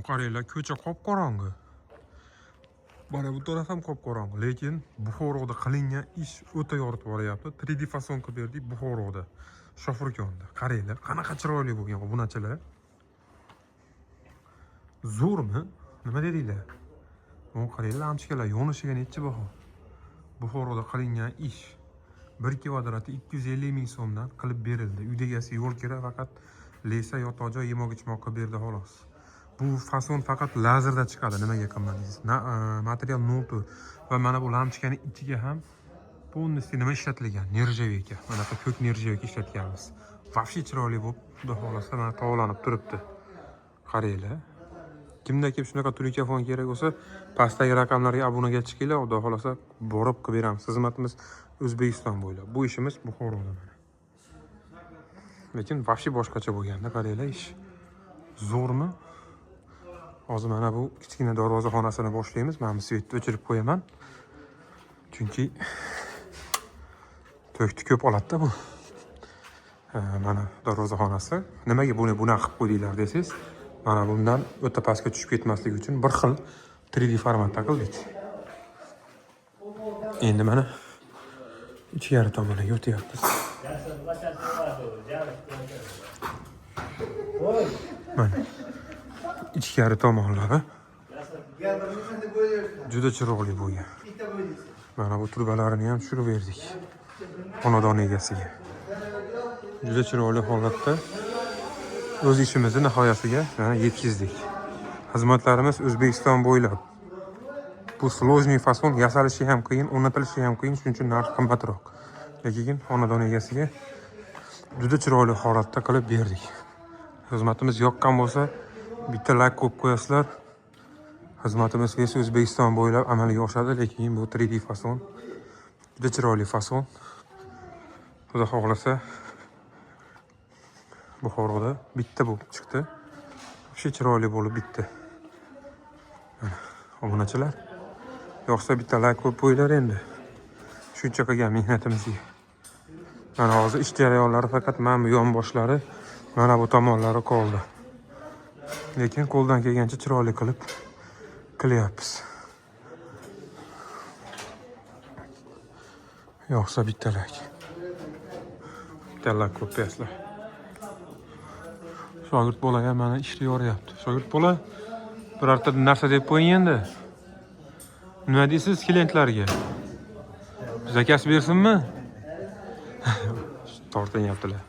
Qaranglar, ko'cha qop-qorong'i. Mana bu taraf ham qop-qorong'i, lekin Buxoroda qilingan ish o'ta yoritib boryapti. 3D fasonka berdik Buxoroda, Shofirkonda. Qaranglar, qanaqa chiroyli bo'lgan obunachilar. Zo'rmi? Nima dedinglar? Bu qaranglar, lampochkalar yonishiga necha baho. Buxoroda qilingan ish 1 kvadrati 250 ming so'mdan qilib berildi. Uyda egasi yo'l kerak, faqat lesa yotoq joy yemoq-ichmoqqa berdi xolos. Bu fason faqat lazerda chiqadi. Nimaga qilmadingiz? Material no'tu va mana bu lampochkaning ichiga ham полностью nima ishlatilgan? Nержавейка. Mana bu ko'k nержавейка ishlatganmiz. Vafshi chiroyli bo'lib, xudo xolasa mana tovlanib turibdi. Qaranglar. Kimda kim shunaqa telefon kerak bo'lsa, pastdagi raqamlarga obunaga chiqinglar, xudo xolasa borib qilib beramiz. Xizmatimiz O'zbekiston bo'ylab. Bu ishimiz Buxoroda mana. Lekin vafshi boshqacha bo'lganda, qaranglar, ish zo'rmi? Hozir mana bu kichkina darvozaxonasini boshlaymiz. Men bu svetni o'chirib qo'yaman. Chunki to'kni ko'p oladi-da bu. Mana darvozaxonasi. Nimaga buni bunaqa qilib qo'ydinglar desangiz, mana bundan o'ta pastga tushib ketmasligi uchun bir xil 3D formatda qildik. Endi mana ichkari tomonga o'tyapmiz. Mana ichkari tomonlari juda chiroyli bo'lgan. Mana bu turbalarini ham tushirib berdik xonadon egasiga. Juda chiroyli holatda o'z ishimizni nihoyasiga yetkazdik. Xizmatlarimiz O'zbekiston bo'ylab. Bu sложный fason yasalishi ham qiyin, o'rnatilishi ham qiyin, shuning uchun narxi qimmatroq. Lekin xonadon egasiga juda chiroyli holatda qilib berdik. Xizmatimiz yoqqan bo'lsa, bitta like qo'yib qo'yasizlar. Xizmatimiz esa O'zbekiston bo'ylab amalga oshadi, lekin bu 3D fason. Juda chiroyli fason. Xudo xohlasa Buxoroda bitta bo'lib chiqdi. Shu chiroyli bo'lib bitdi. Mana obunachilar, yo'qsa bitta like qo'yib qo'yinglar endi. Shuncha qilgan mehnatimizga. Mana hozir ish jarayonlari faqat mana bu yon boshlari, mana bu tomonlari qoldi. Lekin qo'ldan kelgancha chiroyli qilib qilyapmiz. Yo'qsa bitta like. Bitta like qo'yib qo'yasizlar. Shogird bola ham mana ishni yoryapti. Shogird bola, birorta narsa deb qo'ying endi. Nima deysiz klientlarga? Zakaz bersinmi? Tortinyaptilar.